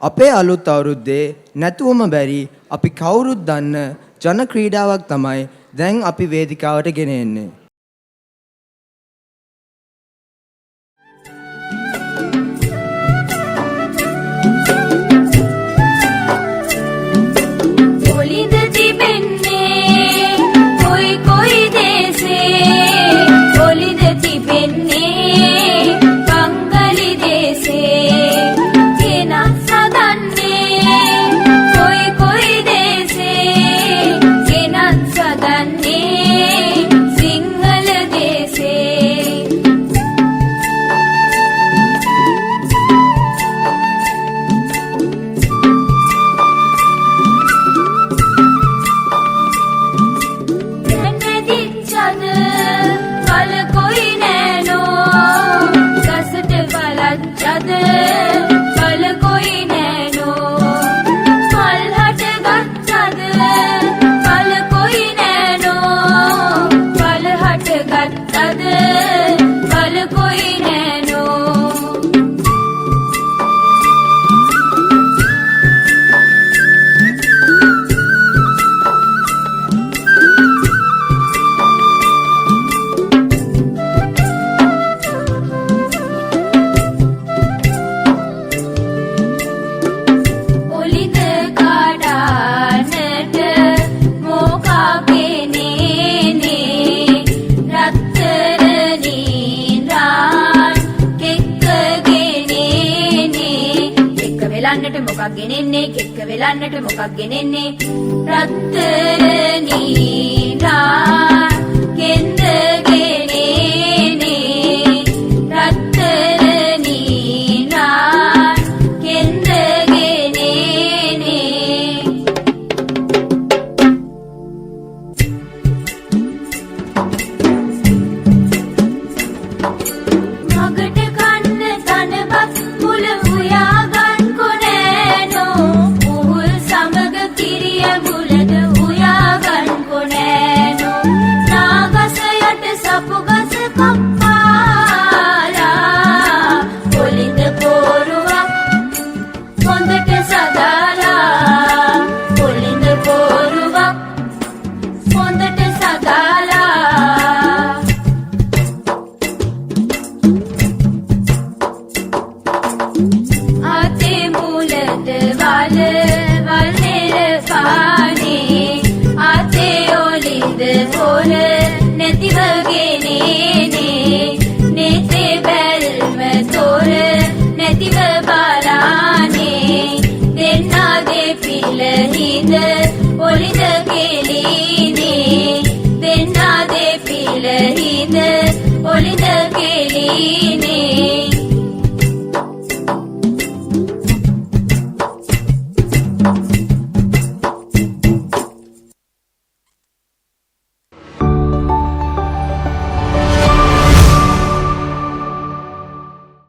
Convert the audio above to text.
අපේ අලුත් අවුරුද්දේ නැතුවම බැරි අපි කවුරුත් දන්න ජන ක්‍රීඩාවක් තමයි දැන් අපි වේදිකාවට ගෙන එන්නේ. මොකක් ගෙනෙන්නේ කෙක්ක වෙලන්නට මොකක් ගෙනෙන්නේ රත්තරනී රාන් කෙන්ද ගෙනෙන්නේ රත්තරනී රාන් කෙන්ද ගෙනෙන්නේ මගට කන්න තනබත් මුල උයා ඔලිද කෙලිනේ දෙන්නා දෙපිල හිඳ ඔලිද කෙලිනේ